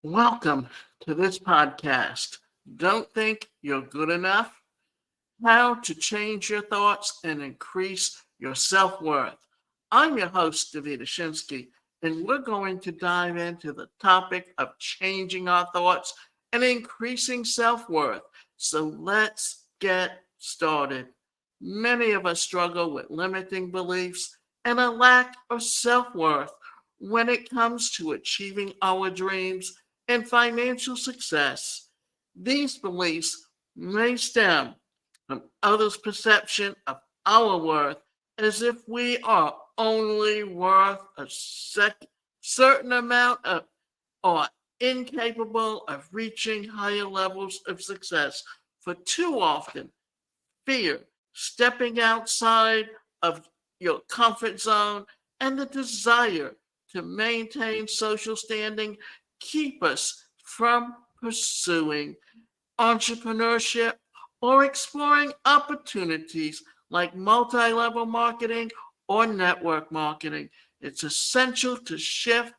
Welcome to this podcast. Don't think you're good enough? How to change your thoughts and increase your self worth. I'm your host, David Ashinsky, and we're going to dive into the topic of changing our thoughts and increasing self worth. So let's get started. Many of us struggle with limiting beliefs and a lack of self worth when it comes to achieving our dreams and financial success. These beliefs may stem from others' perception of our worth as if we are only worth a certain amount of or incapable of reaching higher levels of success. For too often, fear, stepping outside of your comfort zone, and the desire to maintain social standing keep us from pursuing entrepreneurship or exploring opportunities like multi-level marketing or network marketing. It's essential to shift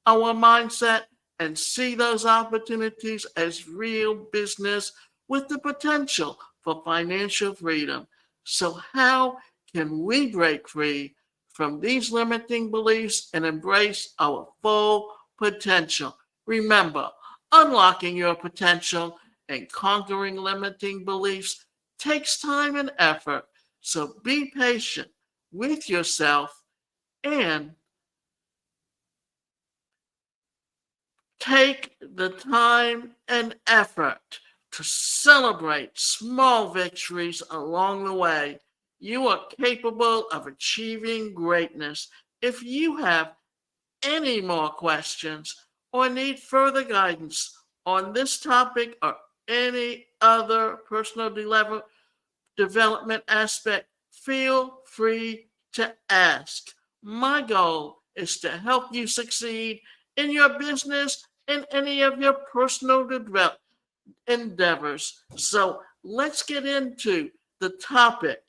our mindset and see those opportunities as real business with the potential for financial freedom. So, how can we break free from these limiting beliefs and embrace our full potential? Remember, unlocking your potential and conquering limiting beliefs takes time and effort. So be patient with yourself and take the time and effort to celebrate small victories along the way. You are capable of achieving greatness. If you have any more questions or need further guidance on this topic or any other personal development aspect, feel free to ask. My goal is to help you succeed in your business and any of your personal endeavors. So let's get into the topic.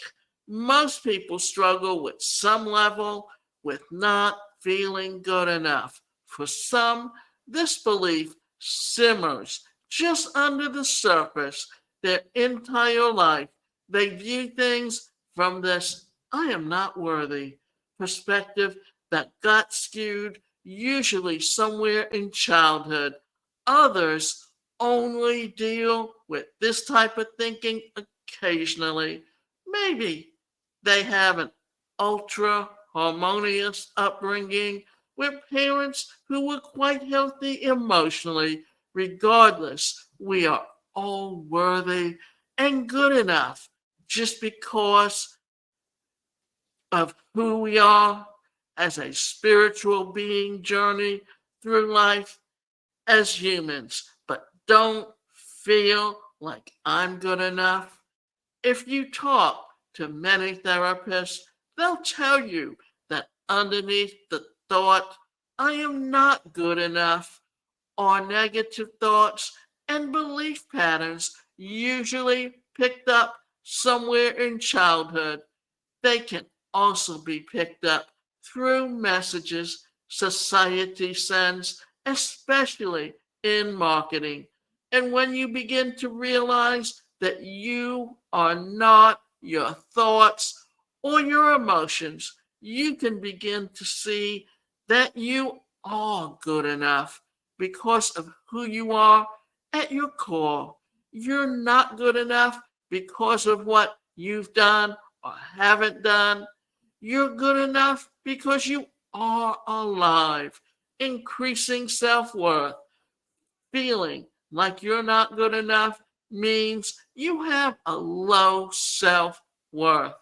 Most people struggle with some level with not feeling good enough. For some, this belief simmers just under the surface their entire life. They view things from this I am not worthy perspective that got skewed usually somewhere in childhood. Others only deal with this type of thinking occasionally. Maybe they have an ultra harmonious upbringing with parents who were quite healthy emotionally. Regardless, we are all worthy and good enough just because of who we are as a spiritual being journey through life as humans, but don't feel like I'm good enough. If you talk to many therapists, they'll tell you that underneath the thought, I am not good enough, are negative thoughts and belief patterns usually picked up somewhere in childhood. They can also be picked up through messages society sends, especially in marketing. And when you begin to realize that you are not your thoughts or your emotions, you can begin to see that you are good enough because of who you are at your core. You're not good enough because of what you've done or haven't done. You're good enough because you are alive, increasing self worth. Feeling like you're not good enough means you have a low self worth.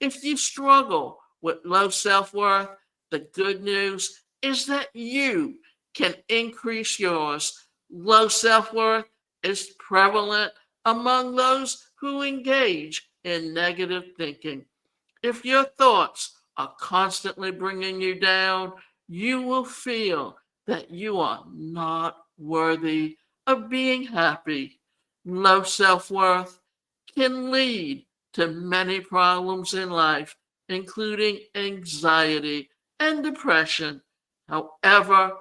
If you struggle with low self worth, the good news is that you can increase yours. Low self worth is prevalent among those who engage in negative thinking. If your thoughts are constantly bringing you down, you will feel that you are not worthy of being happy. Low self worth can lead to many problems in life, including anxiety and depression. However,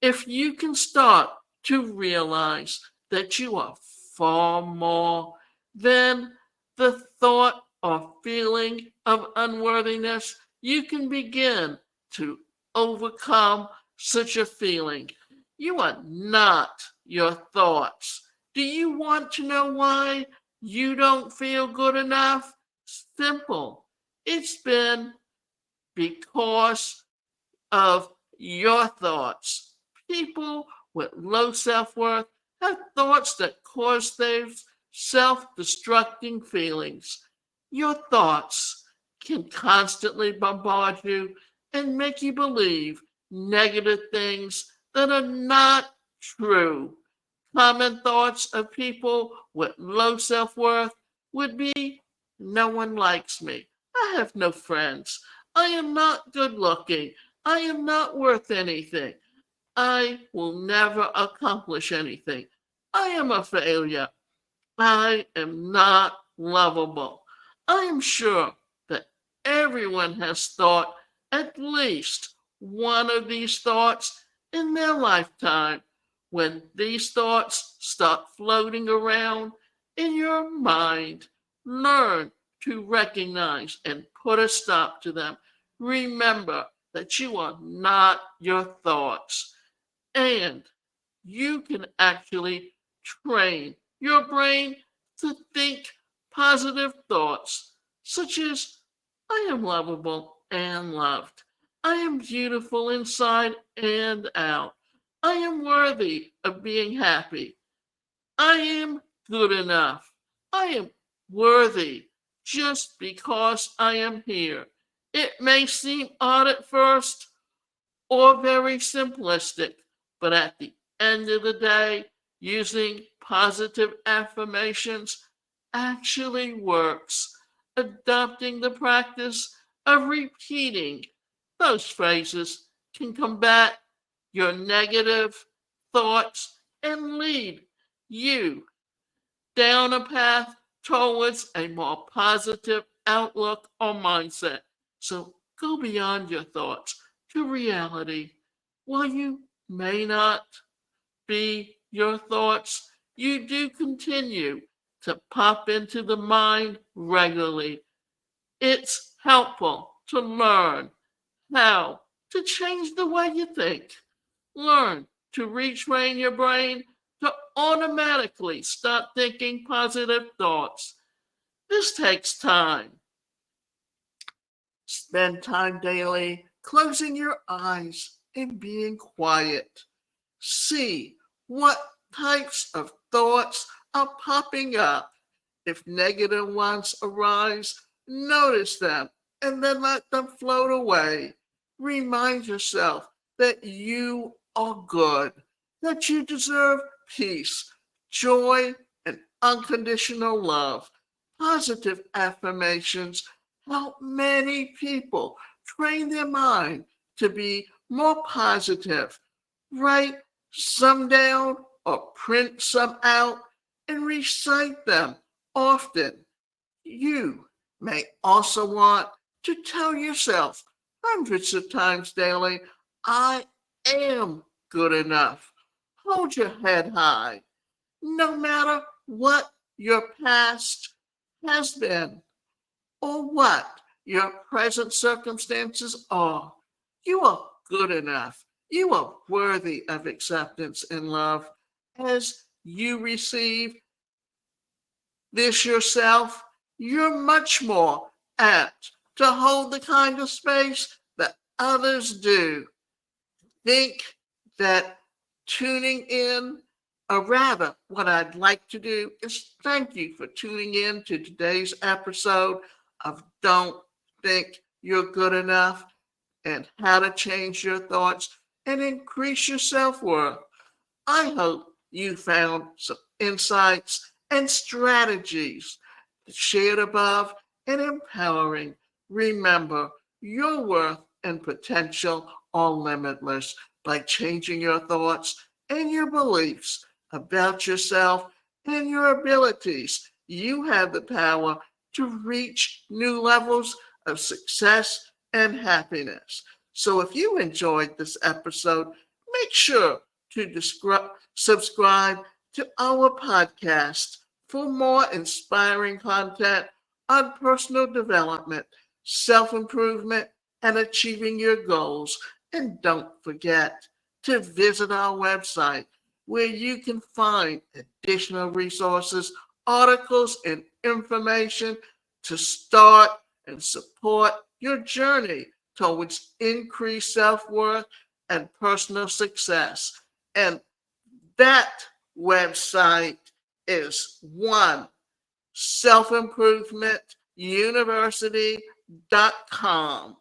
if you can start to realize that you are far more than the thought or feeling of unworthiness. You can begin to overcome such a feeling. You are not your thoughts. Do you want to know why you don't feel good enough? Simple. It's been because of your thoughts. People with low self worth have thoughts that cause those self destructing feelings. Your thoughts can constantly bombard you and make you believe negative things that are not true. Common thoughts of people with low self worth would be: no one likes me. I have no friends. I am not good looking. I am not worth anything. I will never accomplish anything. I am a failure. I am not lovable. I am sure that everyone has thought at least one of these thoughts in their lifetime. When these thoughts start floating around in your mind, learn to recognize and put a stop to them. Remember that you are not your thoughts, and you can actually train your brain to think positive thoughts, such as: I am lovable and loved. I am beautiful inside and out. I am worthy of being happy. I am good enough. I am worthy just because I am here. It may seem odd at first or very simplistic, but at the end of the day, using positive affirmations actually works. Adopting the practice of repeating those phrases can combat your negative thoughts and lead you down a path towards a more positive outlook or mindset. So go beyond your thoughts to reality. While you may not be your thoughts, you do continue to pop into the mind regularly. It's helpful to learn how to change the way you think. Learn to retrain your brain to automatically start thinking positive thoughts. This takes time. Spend time daily closing your eyes and being quiet. See what types of thoughts are popping up. If negative ones arise, notice them and then let them float away. Remind yourself that you are good, that you deserve peace, joy, and unconditional love. Positive affirmations help many people train their mind to be more positive. Write some down or print some out and recite them often. You may also want to tell yourself hundreds of times daily: I am good enough. Hold your head high. No matter what your past has been or what your present circumstances are, you are good enough. You are worthy of acceptance and love. As you receive this yourself, you're much more apt to hold the kind of space that others do. Think that tuning in, or rather, what I'd like to do is thank you for tuning in to today's episode of Don't Think You're Good Enough and how to change your thoughts and increase your self worth. I hope you found some insights and strategies shared above and empowering. Remember, your worth and potential are limitless. By changing your thoughts and your beliefs about yourself and your abilities, you have the power to reach new levels of success and happiness. So if you enjoyed this episode, make sure to subscribe to our podcast for more inspiring content on personal development, self-improvement, and achieving your goals. And don't forget to visit our website where you can find additional resources, articles, and information to start and support your journey towards increased self-worth and personal success. And that website is one self-improvement university.com.